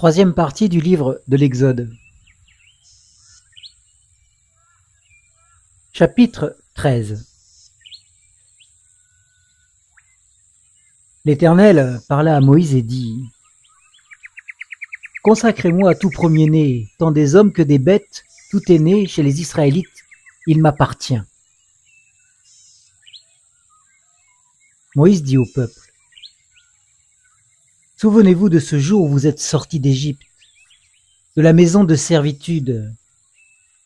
Troisième partie du livre de l'Exode. Chapitre 13. L'Éternel parla à Moïse et dit : « Consacrez-moi à tout premier-né, tant des hommes que des bêtes, tout est né chez les Israélites, il m'appartient. » Moïse dit au peuple : « Souvenez-vous de ce jour où vous êtes sortis d'Égypte, de la maison de servitude,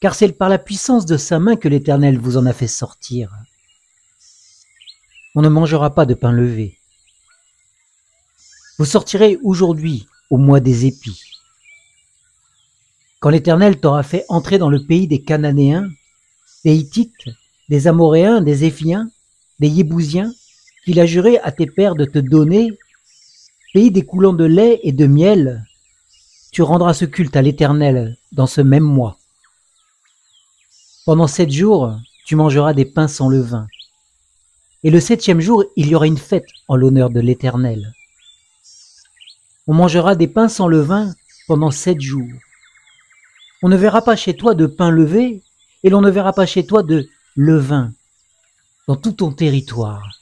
car c'est par la puissance de sa main que l'Éternel vous en a fait sortir. On ne mangera pas de pain levé. Vous sortirez aujourd'hui au mois des épis. Quand l'Éternel t'aura fait entrer dans le pays des Cananéens, des Hittites, des Amoréens, des Éphiens, des Yébousiens, qu'il a juré à tes pères de te donner, pays découlant de lait et de miel, tu rendras ce culte à l'Éternel dans ce même mois. Pendant 7 jours, tu mangeras des pains sans levain. Et le 7e jour, il y aura une fête en l'honneur de l'Éternel. On mangera des pains sans levain pendant 7 jours. On ne verra pas chez toi de pain levé, et l'on ne verra pas chez toi de levain dans tout ton territoire.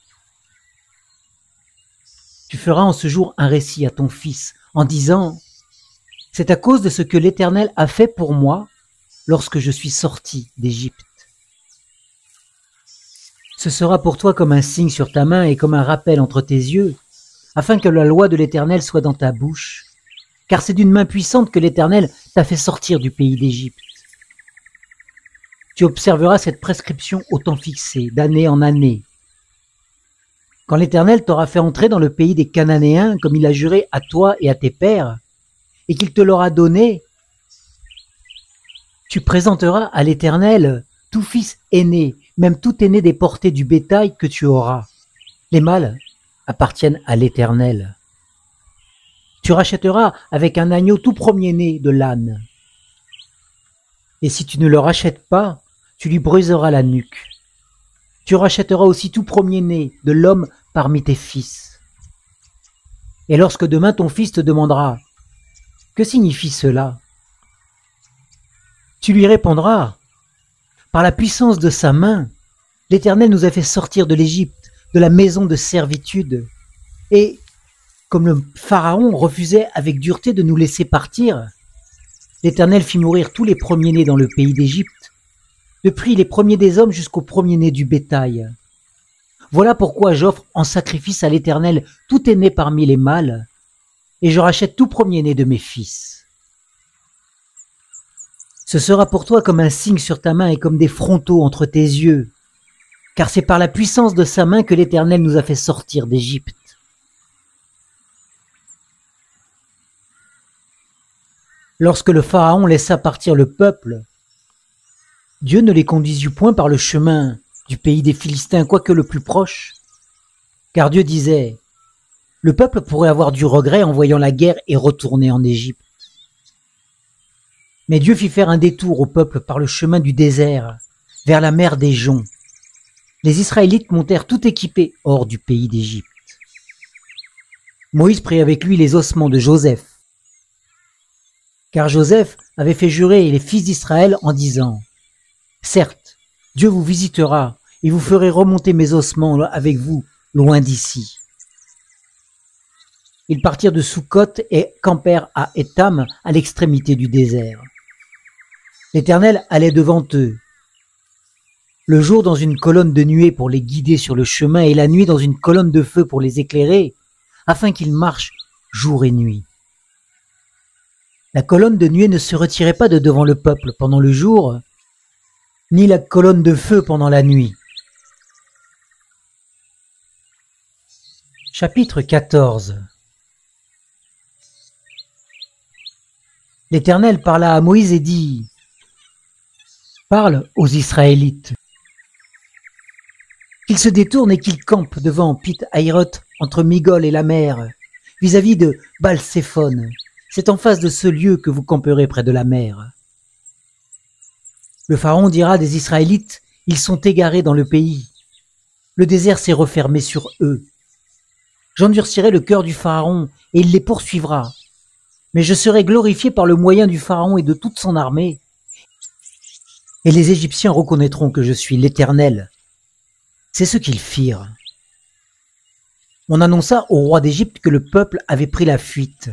Tu feras en ce jour un récit à ton fils, en disant : c'est à cause de ce que l'Éternel a fait pour moi lorsque je suis sorti d'Égypte. Ce sera pour toi comme un signe sur ta main et comme un rappel entre tes yeux, afin que la loi de l'Éternel soit dans ta bouche, car c'est d'une main puissante que l'Éternel t'a fait sortir du pays d'Égypte. Tu observeras cette prescription au temps fixé, d'année en année. Quand l'Éternel t'aura fait entrer dans le pays des Cananéens, comme il a juré à toi et à tes pères, et qu'il te l'aura donné, tu présenteras à l'Éternel tout fils aîné, même tout aîné des portées du bétail que tu auras. Les mâles appartiennent à l'Éternel. Tu rachèteras avec un agneau tout premier-né de l'âne. Et si tu ne le rachètes pas, tu lui briseras la nuque. Tu rachèteras aussi tout premier-né de l'homme parmi tes fils. Et lorsque demain ton fils te demandera : que signifie cela ? Tu lui répondras : par la puissance de sa main, l'Éternel nous a fait sortir de l'Égypte, de la maison de servitude. Et comme le Pharaon refusait avec dureté de nous laisser partir, l'Éternel fit mourir tous les premiers-nés dans le pays d'Égypte, depuis les premiers des hommes jusqu'aux premiers-nés du bétail. Voilà pourquoi j'offre en sacrifice à l'Éternel tout aîné parmi les mâles, et je rachète tout premier-né de mes fils. Ce sera pour toi comme un signe sur ta main et comme des frontaux entre tes yeux, car c'est par la puissance de sa main que l'Éternel nous a fait sortir d'Égypte. Lorsque le Pharaon laissa partir le peuple, Dieu ne les conduisit point par le chemin du pays des Philistins, quoique le plus proche, car Dieu disait : le peuple pourrait avoir du regret en voyant la guerre et retourner en Égypte. Mais Dieu fit faire un détour au peuple par le chemin du désert, vers la mer des Joncs. Les Israélites montèrent tout équipés hors du pays d'Égypte. Moïse prit avec lui les ossements de Joseph, car Joseph avait fait jurer les fils d'Israël en disant : certes, Dieu vous visitera et vous ferez remonter mes ossements avec vous, loin d'ici. Ils partirent de Sukkot et campèrent à Étam, à l'extrémité du désert. L'Éternel allait devant eux, le jour dans une colonne de nuée pour les guider sur le chemin et la nuit dans une colonne de feu pour les éclairer, afin qu'ils marchent jour et nuit. La colonne de nuée ne se retirait pas de devant le peuple pendant le jour, ni la colonne de feu pendant la nuit. Chapitre 14. L'Éternel parla à Moïse et dit : parle aux Israélites, qu'ils se détournent et qu'ils campent devant Pith-Hahiroth, entre Migol et la mer, vis-à-vis de Baal-Séphon. C'est en face de ce lieu que vous camperez près de la mer. Le Pharaon dira des Israélites : ils sont égarés dans le pays. Le désert s'est refermé sur eux. J'endurcirai le cœur du Pharaon et il les poursuivra. mais je serai glorifié par le moyen du Pharaon et de toute son armée. Et les Égyptiens reconnaîtront que je suis l'Éternel. » C'est ce qu'ils firent. On annonça au roi d'Égypte que le peuple avait pris la fuite.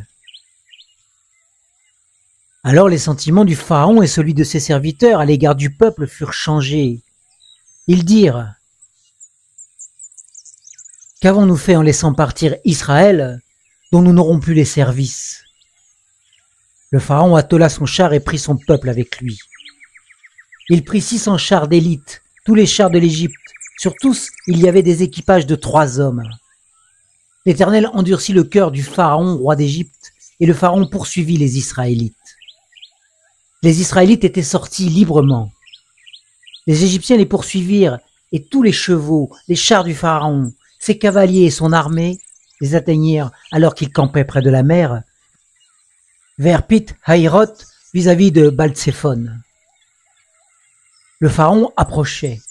Alors les sentiments du Pharaon et celui de ses serviteurs à l'égard du peuple furent changés. Ils dirent: « Qu'avons-nous fait en laissant partir Israël, dont nous n'aurons plus les services ?» Le Pharaon attela son char et prit son peuple avec lui. Il prit 600 chars d'élite, tous les chars de l'Égypte. Sur tous, il y avait des équipages de 3 hommes. L'Éternel endurcit le cœur du Pharaon, roi d'Égypte, et le Pharaon poursuivit les Israélites. Les Israélites étaient sortis librement. Les Égyptiens les poursuivirent, et tous les chevaux, les chars du Pharaon, ses cavaliers et son armée les atteignirent alors qu'ils campaient près de la mer, vers Pith-Hahiroth, vis-à-vis de Baal-Tséphon. Le Pharaon approchait.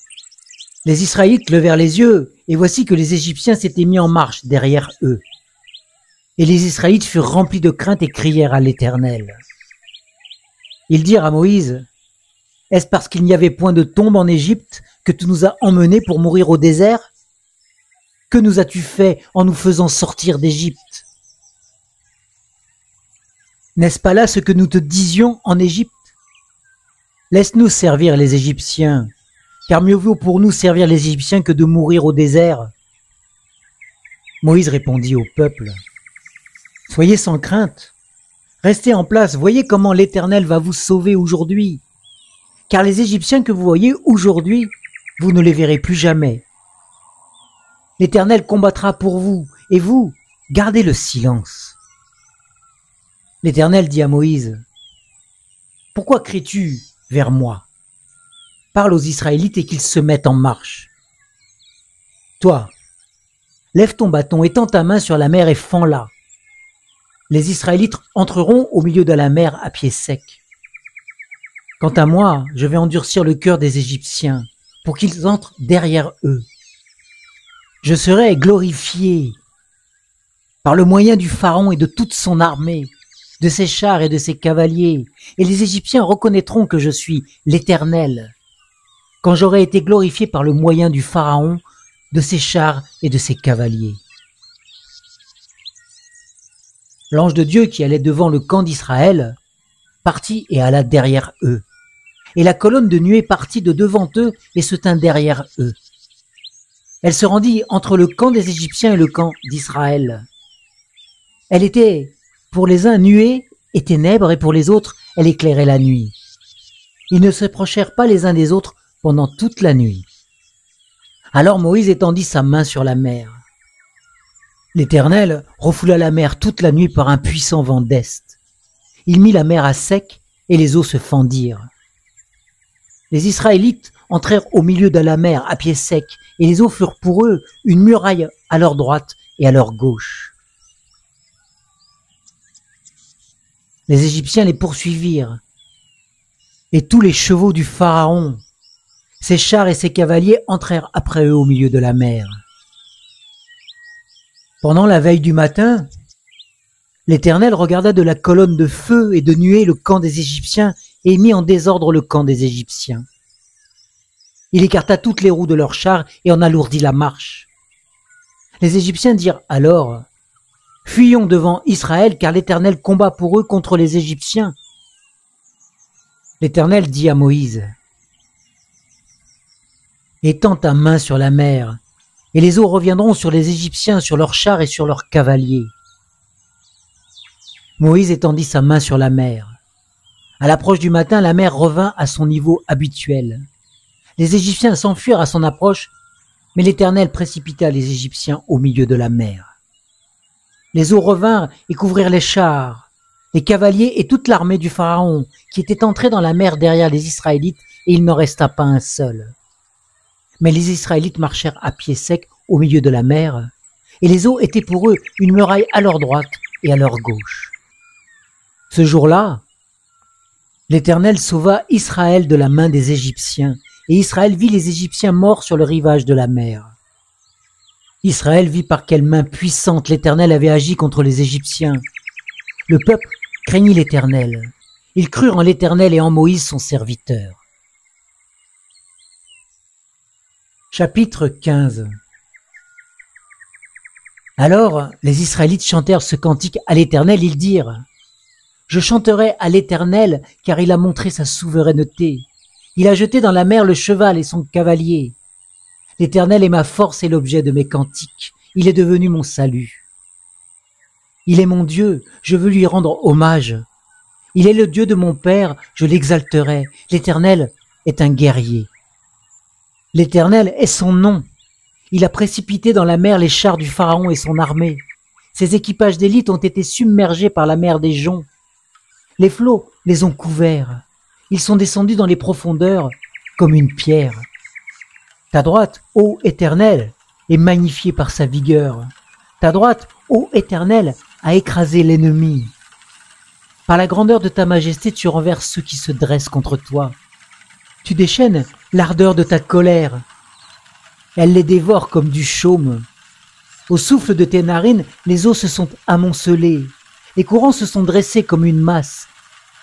Les Israélites levèrent les yeux, et voici que les Égyptiens s'étaient mis en marche derrière eux. Et les Israélites furent remplis de crainte et crièrent à l'Éternel. Ils dirent à Moïse: « Est-ce parce qu'il n'y avait point de tombe en Égypte que tu nous as emmenés pour mourir au désert? Que nous as-tu fait en nous faisant sortir d'Égypte? N'est-ce pas là ce que nous te disions en Égypte? Laisse-nous servir les Égyptiens, car mieux vaut pour nous servir les Égyptiens que de mourir au désert. » Moïse répondit au peuple: « Soyez sans crainte, restez en place, voyez comment l'Éternel va vous sauver aujourd'hui. Car les Égyptiens que vous voyez aujourd'hui, vous ne les verrez plus jamais. L'Éternel combattra pour vous, et vous, gardez le silence. » L'Éternel dit à Moïse: « Pourquoi cries-tu vers moi? Parle aux Israélites et qu'ils se mettent en marche. Toi, lève ton bâton, étends ta main sur la mer et fends-la. Les Israélites entreront au milieu de la mer à pied sec. Quant à moi, je vais endurcir le cœur des Égyptiens pour qu'ils entrent derrière eux. Je serai glorifié par le moyen du Pharaon et de toute son armée, de ses chars et de ses cavaliers, et les Égyptiens reconnaîtront que je suis l'Éternel, quand j'aurai été glorifié par le moyen du Pharaon, de ses chars et de ses cavaliers. » L'ange de Dieu qui allait devant le camp d'Israël partit et alla derrière eux. Et la colonne de nuée partit de devant eux et se tint derrière eux. Elle se rendit entre le camp des Égyptiens et le camp d'Israël. Elle était pour les uns nuée et ténèbres, et pour les autres, elle éclairait la nuit. Ils ne s'approchèrent pas les uns des autres pendant toute la nuit. Alors Moïse étendit sa main sur la mer. L'Éternel refoula la mer toute la nuit par un puissant vent d'est. Il mit la mer à sec et les eaux se fendirent. Les Israélites entrèrent au milieu de la mer à pied sec et les eaux furent pour eux une muraille à leur droite et à leur gauche. Les Égyptiens les poursuivirent et tous les chevaux du Pharaon, ses chars et ses cavaliers entrèrent après eux au milieu de la mer. Pendant la veille du matin, l'Éternel regarda de la colonne de feu et de nuée le camp des Égyptiens et mit en désordre le camp des Égyptiens. Il écarta toutes les roues de leurs chars et en alourdit la marche. Les Égyptiens dirent alors: « Fuyons devant Israël, car l'Éternel combat pour eux contre les Égyptiens. » L'Éternel dit à Moïse: « Étends ta main sur la mer, et les eaux reviendront sur les Égyptiens, sur leurs chars et sur leurs cavaliers. » Moïse étendit sa main sur la mer. À l'approche du matin, la mer revint à son niveau habituel. Les Égyptiens s'enfuirent à son approche, mais l'Éternel précipita les Égyptiens au milieu de la mer. Les eaux revinrent et couvrirent les chars, les cavaliers et toute l'armée du Pharaon, qui était entrée dans la mer derrière les Israélites, et il n'en resta pas un seul. Mais les Israélites marchèrent à pied sec au milieu de la mer, et les eaux étaient pour eux une muraille à leur droite et à leur gauche. Ce jour-là, l'Éternel sauva Israël de la main des Égyptiens, et Israël vit les Égyptiens morts sur le rivage de la mer. Israël vit par quelle main puissante l'Éternel avait agi contre les Égyptiens. Le peuple craignit l'Éternel. Ils crurent en l'Éternel et en Moïse son serviteur. Chapitre 15. Alors les Israélites chantèrent ce cantique à l'Éternel, ils dirent: Je chanterai à l'Éternel, car il a montré sa souveraineté. Il a jeté dans la mer le cheval et son cavalier. L'Éternel est ma force et l'objet de mes cantiques. Il est devenu mon salut. Il est mon Dieu, je veux lui rendre hommage. Il est le Dieu de mon père, je l'exalterai. L'Éternel est un guerrier. L'Éternel est son nom. Il a précipité dans la mer les chars du Pharaon et son armée. Ses équipages d'élite ont été submergés par la mer des joncs. Les flots les ont couverts. Ils sont descendus dans les profondeurs comme une pierre. Ta droite, ô Éternel, est magnifiée par sa vigueur. Ta droite, ô Éternel, a écrasé l'ennemi. Par la grandeur de ta majesté, tu renverses ceux qui se dressent contre toi. Tu déchaînes l'ardeur de ta colère. Elle les dévore comme du chaume. Au souffle de tes narines, les eaux se sont amoncelées. Les courants se sont dressés comme une masse.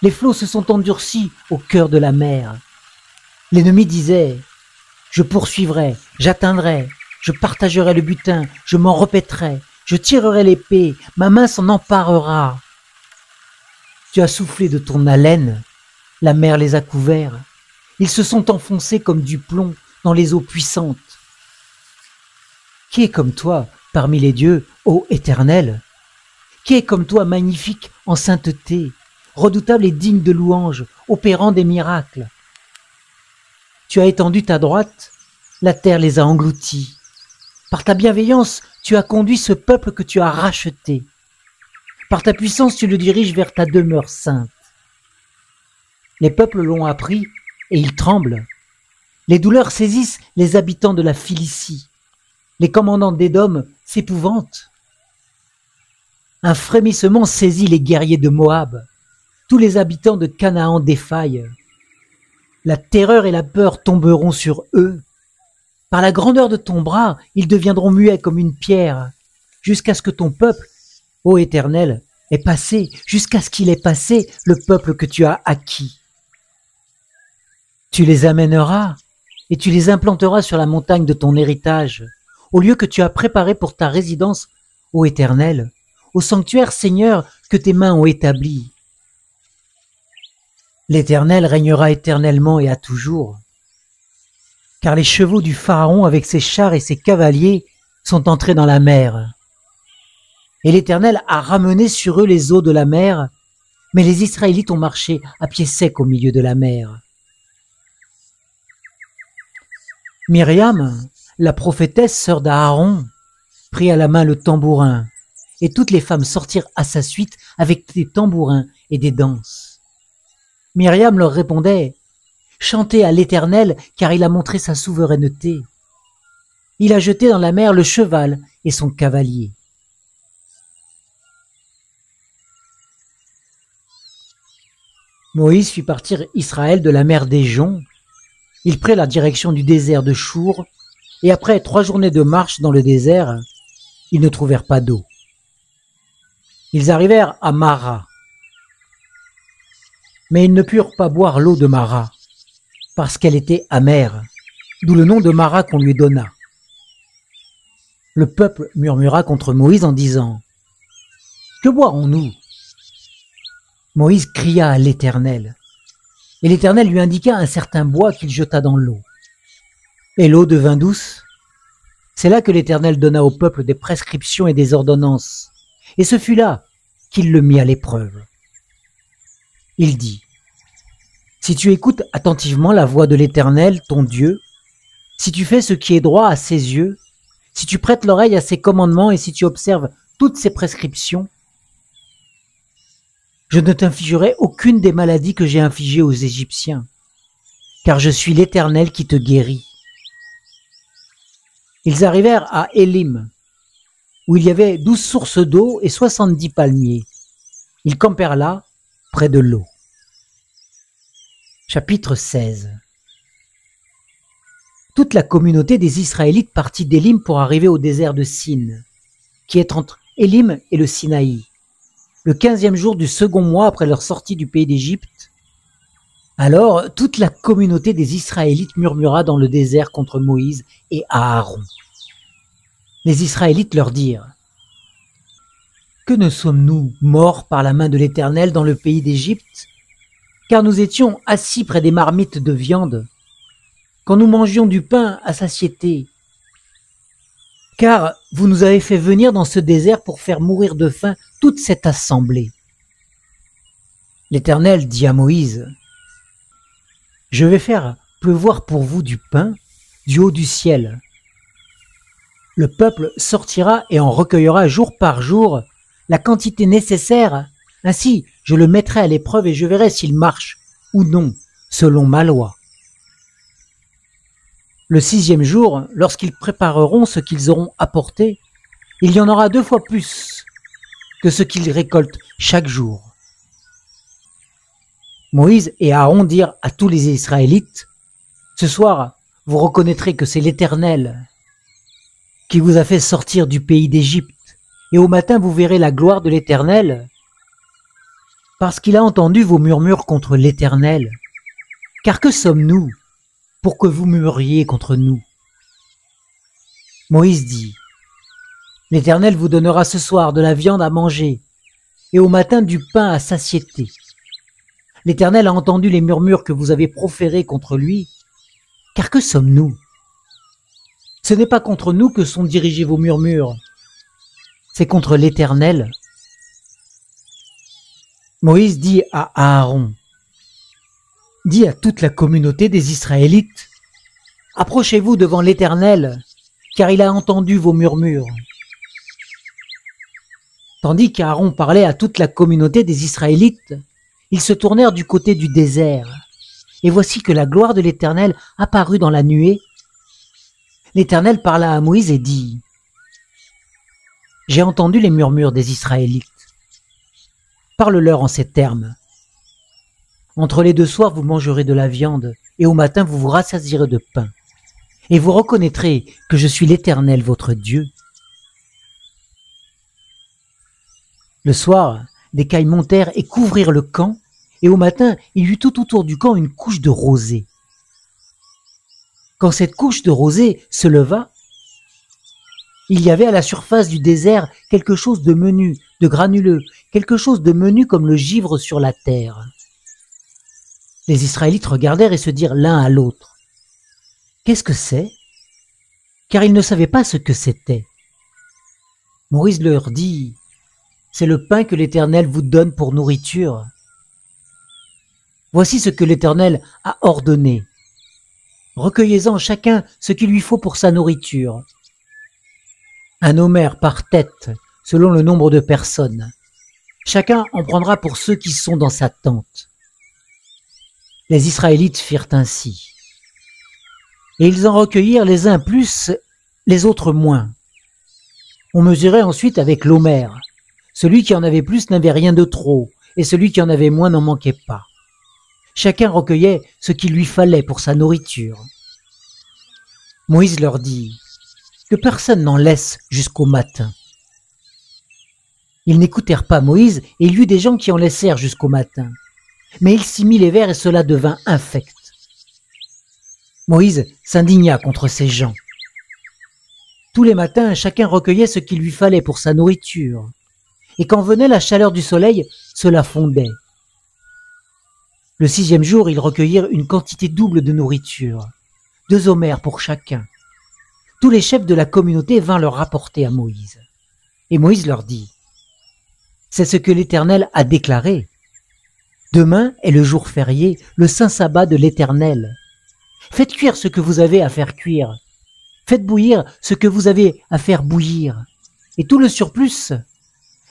Les flots se sont endurcis au cœur de la mer. L'ennemi disait: Je poursuivrai, j'atteindrai, je partagerai le butin, je m'en repaîtrai, je tirerai l'épée, ma main s'en emparera. Tu as soufflé de ton haleine, la mer les a couverts. Ils se sont enfoncés comme du plomb dans les eaux puissantes. Qui est comme toi parmi les dieux, ô Éternel? Qui est comme toi magnifique en sainteté, redoutable et digne de louange, opérant des miracles? Tu as étendu ta droite, la terre les a engloutis. Par ta bienveillance, tu as conduit ce peuple que tu as racheté. Par ta puissance, tu le diriges vers ta demeure sainte. Les peuples l'ont appris et ils tremblent. Les douleurs saisissent les habitants de la Philistie. Les commandants d'Édom s'épouvantent. Un frémissement saisit les guerriers de Moab. Tous les habitants de Canaan défaillent. La terreur et la peur tomberont sur eux. Par la grandeur de ton bras, ils deviendront muets comme une pierre, jusqu'à ce que ton peuple, ô Éternel, ait passé, jusqu'à ce qu'il ait passé le peuple que tu as acquis. Tu les amèneras et tu les implanteras sur la montagne de ton héritage, au lieu que tu as préparé pour ta résidence, ô Éternel, au sanctuaire Seigneur que tes mains ont établi. L'Éternel régnera éternellement et à toujours. Car les chevaux du Pharaon avec ses chars et ses cavaliers sont entrés dans la mer. Et l'Éternel a ramené sur eux les eaux de la mer, mais les Israélites ont marché à pied sec au milieu de la mer. Myriam, la prophétesse, sœur d'Aaron, prit à la main le tambourin, et toutes les femmes sortirent à sa suite avec des tambourins et des danses. Myriam leur répondait: Chantez à l'Éternel, car il a montré sa souveraineté. Il a jeté dans la mer le cheval et son cavalier. Moïse fit partir Israël de la mer des Joncs. Ils prirent la direction du désert de Chour, et après 3 journées de marche dans le désert, ils ne trouvèrent pas d'eau. Ils arrivèrent à Mara, mais ils ne purent pas boire l'eau de Mara, parce qu'elle était amère, d'où le nom de Mara qu'on lui donna. Le peuple murmura contre Moïse en disant: Que boirons-nous? Moïse cria à l'Éternel, et l'Éternel lui indiqua un certain bois qu'il jeta dans l'eau. Et l'eau devint douce. C'est là que l'Éternel donna au peuple des prescriptions et des ordonnances, et ce fut là qu'il le mit à l'épreuve. Il dit: Si tu écoutes attentivement la voix de l'Éternel, ton Dieu, si tu fais ce qui est droit à ses yeux, si tu prêtes l'oreille à ses commandements et si tu observes toutes ses prescriptions, je ne t'infligerai aucune des maladies que j'ai infligées aux Égyptiens, car je suis l'Éternel qui te guérit. Ils arrivèrent à Élim, où il y avait 12 sources d'eau et 70 palmiers. Ils campèrent là, près de l'eau. Chapitre 16. Toute la communauté des Israélites partit d'Élim pour arriver au désert de Sin, qui est entre Élim et le Sinaï. le 15e jour du second mois après leur sortie du pays d'Égypte. Alors toute la communauté des Israélites murmura dans le désert contre Moïse et Aaron. Les Israélites leur dirent: que ne sommes-nous morts par la main de l'Éternel dans le pays d'Égypte, car nous étions assis près des marmites de viande, quand nous mangions du pain à satiété. Car vous nous avez fait venir dans ce désert pour faire mourir de faim toute cette assemblée. L'Éternel dit à Moïse: je vais faire pleuvoir pour vous du pain du haut du ciel. Le peuple sortira et en recueillera jour par jour la quantité nécessaire, ainsi je le mettrai à l'épreuve et je verrai s'il marche ou non, selon ma loi. Le 6e jour, lorsqu'ils prépareront ce qu'ils auront apporté, il y en aura 2 fois plus que ce qu'ils récoltent chaque jour. Moïse et Aaron dirent à tous les Israélites: ce soir, vous reconnaîtrez que c'est l'Éternel qui vous a fait sortir du pays d'Égypte, et au matin vous verrez la gloire de l'Éternel, parce qu'il a entendu vos murmures contre l'Éternel. Car que sommes-nous pour que vous murmuriez contre nous? Moïse dit: l'Éternel vous donnera ce soir de la viande à manger, et au matin du pain à satiété. L'Éternel a entendu les murmures que vous avez proférés contre lui, car que sommes-nous? Ce n'est pas contre nous que sont dirigés vos murmures, c'est contre l'Éternel. Moïse dit à Aaron: dis à toute la communauté des Israélites: approchez-vous devant l'Éternel, car il a entendu vos murmures. Tandis qu'Aaron parlait à toute la communauté des Israélites, ils se tournèrent du côté du désert, et voici que la gloire de l'Éternel apparut dans la nuée. L'Éternel parla à Moïse et dit: j'ai entendu les murmures des Israélites. Parle-leur en ces termes: entre les 2 soirs vous mangerez de la viande, et au matin vous vous rassasierez de pain, et vous reconnaîtrez que je suis l'Éternel votre Dieu. Le soir, des cailles montèrent et couvrirent le camp, et au matin, il y eut tout autour du camp une couche de rosée. Quand cette couche de rosée se leva, il y avait à la surface du désert quelque chose de menu, de granuleux, quelque chose de menu comme le givre sur la terre. Les Israélites regardèrent et se dirent l'un à l'autre: qu'est-ce que c'est? Car ils ne savaient pas ce que c'était. Moïse leur dit: c'est le pain que l'Éternel vous donne pour nourriture. Voici ce que l'Éternel a ordonné. Recueillez-en chacun ce qu'il lui faut pour sa nourriture. Un homère par tête, selon le nombre de personnes. Chacun en prendra pour ceux qui sont dans sa tente. Les Israélites firent ainsi. Et ils en recueillirent les uns plus, les autres moins. On mesurait ensuite avec l'homère. Celui qui en avait plus n'avait rien de trop, et celui qui en avait moins n'en manquait pas. Chacun recueillait ce qu'il lui fallait pour sa nourriture. Moïse leur dit: que personne n'en laisse jusqu'au matin. Ils n'écoutèrent pas Moïse, et il y eut des gens qui en laissèrent jusqu'au matin. Mais il s'y mit les vers, et cela devint infect. Moïse s'indigna contre ces gens. Tous les matins, chacun recueillait ce qu'il lui fallait pour sa nourriture. Et quand venait la chaleur du soleil, cela fondait. Le 6e jour, ils recueillirent une quantité double de nourriture, 2 homères pour chacun. Tous les chefs de la communauté vinrent leur rapporter à Moïse. Et Moïse leur dit: c'est ce que l'Éternel a déclaré. Demain est le jour férié, le saint sabbat de l'Éternel. Faites cuire ce que vous avez à faire cuire. Faites bouillir ce que vous avez à faire bouillir. Et tout le surplus,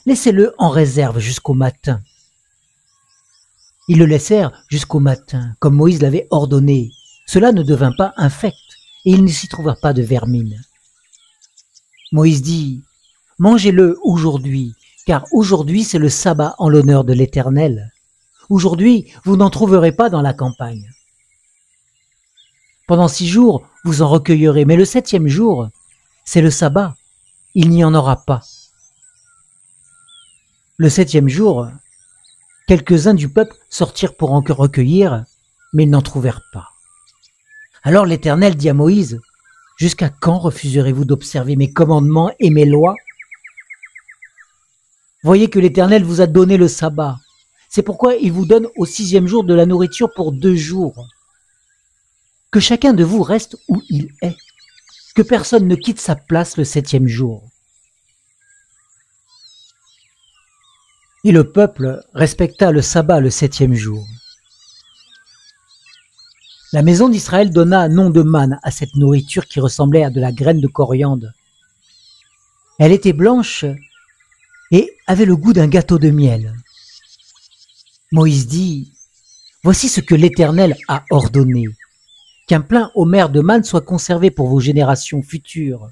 laissez-le en réserve jusqu'au matin. Ils le laissèrent jusqu'au matin, comme Moïse l'avait ordonné. Cela ne devint pas infect, et il ne s'y trouva pas de vermine. Moïse dit: mangez-le aujourd'hui, car aujourd'hui c'est le sabbat en l'honneur de l'Éternel. Aujourd'hui, vous n'en trouverez pas dans la campagne. Pendant 6 jours, vous en recueillerez, mais le 7e jour, c'est le sabbat. Il n'y en aura pas. Le 7e jour, quelques-uns du peuple sortirent pour en recueillir, mais ils n'en trouvèrent pas. Alors l'Éternel dit à Moïse, « Jusqu'à quand refuserez-vous d'observer mes commandements et mes lois ? Voyez que l'Éternel vous a donné le sabbat. C'est pourquoi il vous donne au 6e jour de la nourriture pour 2 jours. Que chacun de vous reste où il est. Que personne ne quitte sa place le 7e jour. » Et le peuple respecta le sabbat le 7e jour. La maison d'Israël donna nom de manne à cette nourriture qui ressemblait à de la graine de coriandre. Elle était blanche et avait le goût d'un gâteau de miel. Moïse dit, « Voici ce que l'Éternel a ordonné, qu'un plein homer de manne soit conservé pour vos générations futures,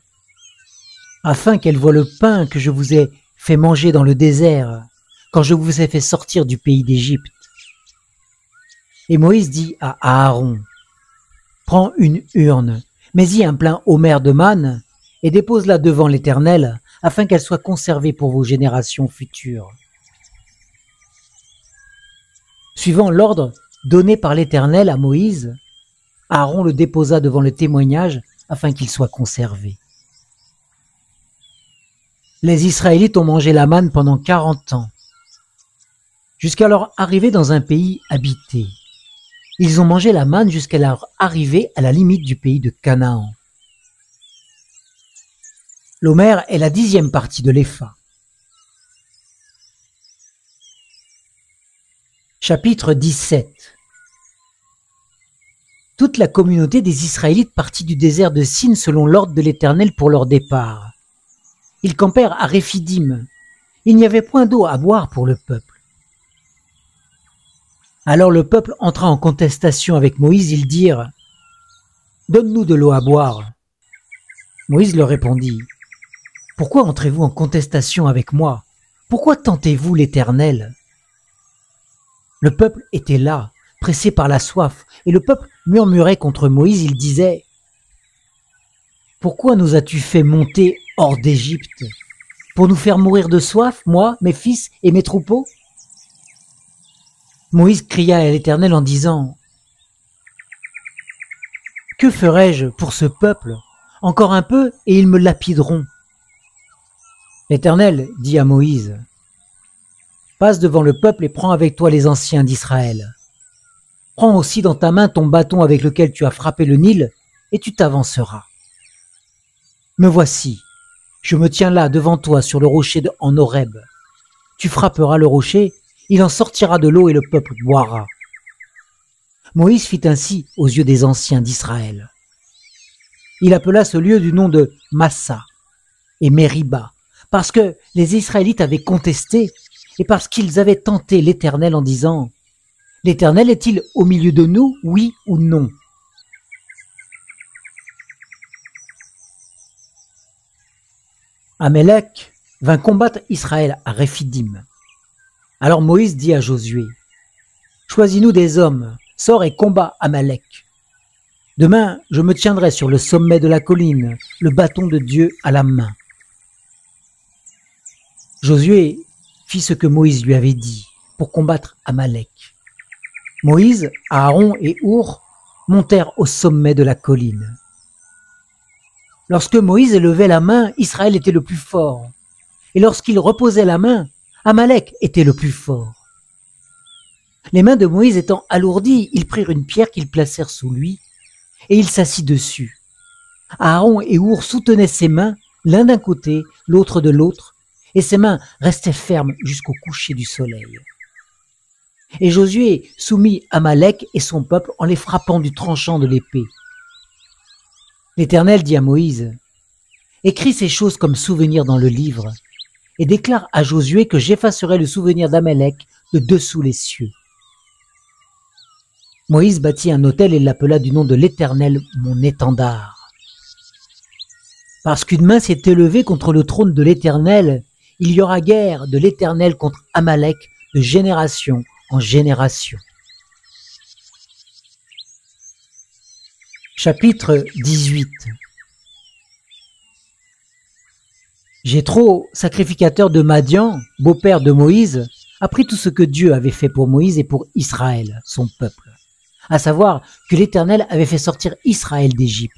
afin qu'elles voient le pain que je vous ai fait manger dans le désert, quand je vous ai fait sortir du pays d'Égypte. » Et Moïse dit à Aaron, « Prends une urne, mets-y un plein homer de manne, et dépose-la devant l'Éternel, afin qu'elle soit conservée pour vos générations futures. » Suivant l'ordre donné par l'Éternel à Moïse, Aaron le déposa devant le témoignage, afin qu'il soit conservé. Les Israélites ont mangé la manne pendant 40 ans, jusqu'à leur arrivée dans un pays habité. Ils ont mangé la manne jusqu'à leur arrivée à la limite du pays de Canaan. L'homer est la 10e partie de l'épha. Chapitre 17. Toute la communauté des Israélites partit du désert de Sin selon l'ordre de l'Éternel pour leur départ. Ils campèrent à Réphidim. Il n'y avait point d'eau à boire pour le peuple. Alors le peuple entra en contestation avec Moïse, ils dirent, « Donne-nous de l'eau à boire. » Moïse leur répondit, « Pourquoi entrez-vous en contestation avec moi? Pourquoi tentez-vous l'Éternel ?» Le peuple était là, pressé par la soif, et le peuple murmurait contre Moïse, il disait, « Pourquoi nous as-tu fait monter hors d'Égypte? Pour nous faire mourir de soif, moi, mes fils et mes troupeaux ?» Moïse cria à l'Éternel en disant, « Que ferai-je pour ce peuple? Encore un peu et ils me lapideront. » L'Éternel dit à Moïse, « Passe devant le peuple et prends avec toi les anciens d'Israël. Prends aussi dans ta main ton bâton avec lequel tu as frappé le Nil et tu t'avanceras. Me voici, je me tiens là devant toi sur le rocher en Horeb. Tu frapperas le rocher, il en sortira de l'eau et le peuple boira. » Moïse fit ainsi aux yeux des anciens d'Israël. Il appela ce lieu du nom de Massa et Mériba, parce que les Israélites avaient contesté et parce qu'ils avaient tenté l'Éternel en disant, « L'Éternel est-il au milieu de nous, oui ou non ?» Amélec vint combattre Israël à Réphidim. Alors Moïse dit à Josué, « Choisis-nous des hommes, sors et combat Amalek. Demain, je me tiendrai sur le sommet de la colline, le bâton de Dieu à la main. » Josué fit ce que Moïse lui avait dit pour combattre Amalek. Moïse, Aaron et Our montèrent au sommet de la colline. Lorsque Moïse élevait la main, Israël était le plus fort. Et lorsqu'il reposait la main, Amalek était le plus fort. Les mains de Moïse étant alourdies, ils prirent une pierre qu'ils placèrent sous lui, et il s'assit dessus. Aaron et Our soutenaient ses mains, l'un d'un côté, l'autre de l'autre, et ses mains restaient fermes jusqu'au coucher du soleil. Et Josué soumit Amalek et son peuple en les frappant du tranchant de l'épée. L'Éternel dit à Moïse, « Écris ces choses comme souvenir dans le livre, et déclare à Josué que j'effacerai le souvenir d'Amalek de dessous les cieux. » Moïse bâtit un autel et l'appela du nom de l'Éternel mon étendard. Parce qu'une main s'est élevée contre le trône de l'Éternel, il y aura guerre de l'Éternel contre Amalek de génération en génération. Chapitre 18. Jéthro, sacrificateur de Madian, beau-père de Moïse, apprit tout ce que Dieu avait fait pour Moïse et pour Israël, son peuple, à savoir que l'Éternel avait fait sortir Israël d'Égypte.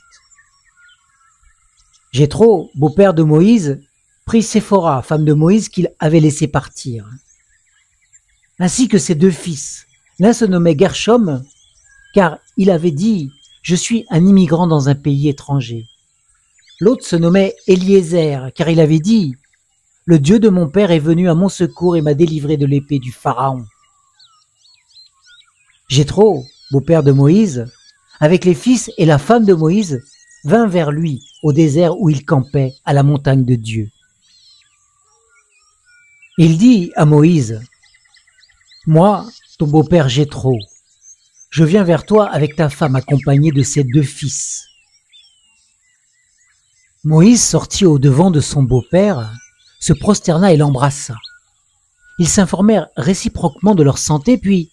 Jéthro, beau-père de Moïse, prit Séphora, femme de Moïse, qu'il avait laissé partir, ainsi que ses deux fils. L'un se nommait Gershom, car il avait dit « Je suis un immigrant dans un pays étranger ». L'autre se nommait Eliezer, car il avait dit « Le Dieu de mon père est venu à mon secours et m'a délivré de l'épée du Pharaon ». Jéthro, beau-père de Moïse, avec les fils et la femme de Moïse, vint vers lui au désert où il campait à la montagne de Dieu. Il dit à Moïse « Moi, ton beau-père Jéthro, je viens vers toi avec ta femme accompagnée de ses deux fils. » Moïse sortit au-devant de son beau-père, se prosterna et l'embrassa. Ils s'informèrent réciproquement de leur santé, puis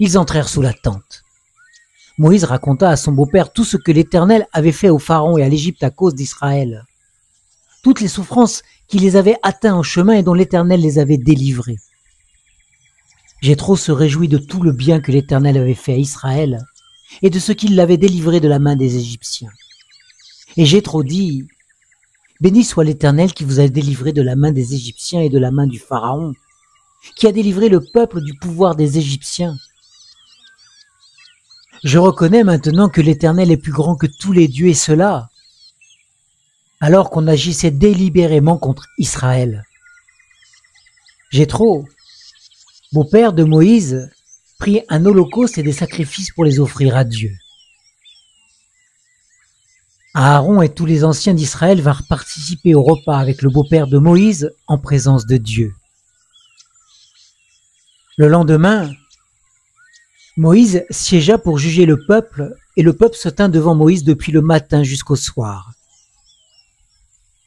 ils entrèrent sous la tente. Moïse raconta à son beau-père tout ce que l'Éternel avait fait au Pharaon et à l'Égypte à cause d'Israël, toutes les souffrances qui les avaient atteints en chemin et dont l'Éternel les avait délivrés. Jéthro se réjouit de tout le bien que l'Éternel avait fait à Israël et de ce qu'il l'avait délivré de la main des Égyptiens. Et Jéthro dit « Béni soit l'Éternel qui vous a délivré de la main des Égyptiens et de la main du Pharaon, qui a délivré le peuple du pouvoir des Égyptiens. Je reconnais maintenant que l'Éternel est plus grand que tous les dieux et cela, alors qu'on agissait délibérément contre Israël. » Jéthro, beau-père de Moïse, prit un holocauste et des sacrifices pour les offrir à Dieu. Aaron et tous les anciens d'Israël vinrent participer au repas avec le beau-père de Moïse en présence de Dieu. Le lendemain, Moïse siégea pour juger le peuple, et le peuple se tint devant Moïse depuis le matin jusqu'au soir.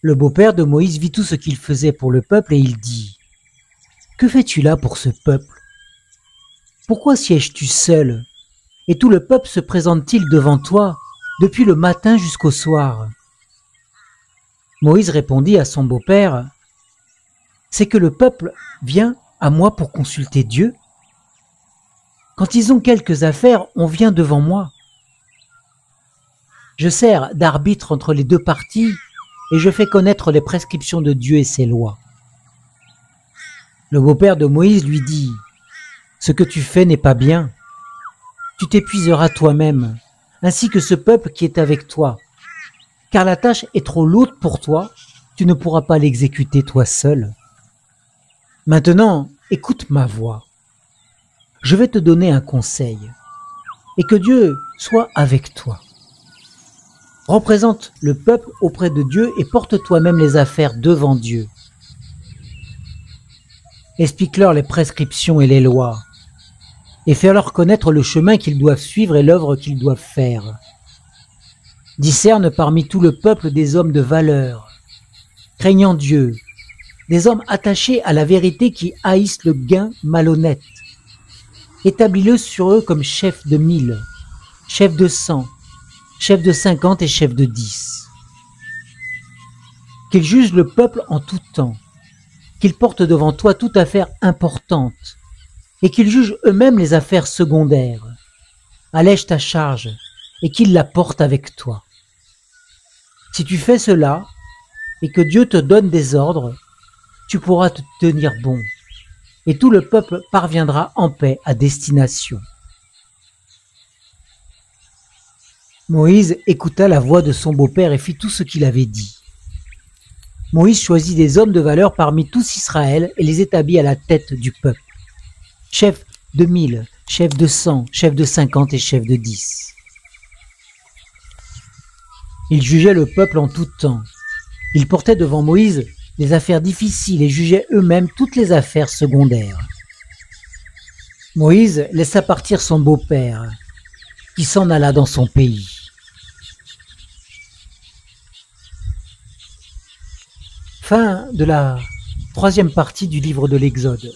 Le beau-père de Moïse vit tout ce qu'il faisait pour le peuple et il dit « Que fais-tu là pour ce peuple? Pourquoi sièges-tu seul? Et tout le peuple se présente-t-il devant toi depuis le matin jusqu'au soir ?» Moïse répondit à son beau-père « C'est que le peuple vient à moi pour consulter Dieu. Quand ils ont quelques affaires, on vient devant moi. Je sers d'arbitre entre les deux parties et je fais connaître les prescriptions de Dieu et ses lois. » Le beau-père de Moïse lui dit « Ce que tu fais n'est pas bien. Tu t'épuiseras toi-même, ainsi que ce peuple qui est avec toi, car la tâche est trop lourde pour toi, tu ne pourras pas l'exécuter toi seul. Maintenant, écoute ma voix. Je vais te donner un conseil, et que Dieu soit avec toi. Représente le peuple auprès de Dieu et porte toi-même les affaires devant Dieu. Explique-leur les prescriptions et les lois, et fais-leur connaître le chemin qu'ils doivent suivre et l'œuvre qu'ils doivent faire. Discerne parmi tout le peuple des hommes de valeur, craignant Dieu, des hommes attachés à la vérité qui haïssent le gain malhonnête. Établis-le sur eux comme chefs de 1000, chefs de 100, chefs de 50 et chefs de 10. Qu'ils jugent le peuple en tout temps, qu'ils portent devant toi toute affaire importante, et qu'ils jugent eux-mêmes les affaires secondaires. Allège ta charge, et qu'ils la portent avec toi. Si tu fais cela, et que Dieu te donne des ordres, tu pourras te tenir bon, et tout le peuple parviendra en paix à destination. Moïse écouta la voix de son beau-père et fit tout ce qu'il avait dit. Moïse choisit des hommes de valeur parmi tous Israël et les établit à la tête du peuple. Chef de 1000, chef de 100, chef de 50 et chef de 10. Ils jugeaient le peuple en tout temps. Ils portaient devant Moïse les affaires difficiles et jugeaient eux-mêmes toutes les affaires secondaires. Moïse laissa partir son beau-père, qui s'en alla dans son pays. Fin de la 3e partie du livre de l'Exode.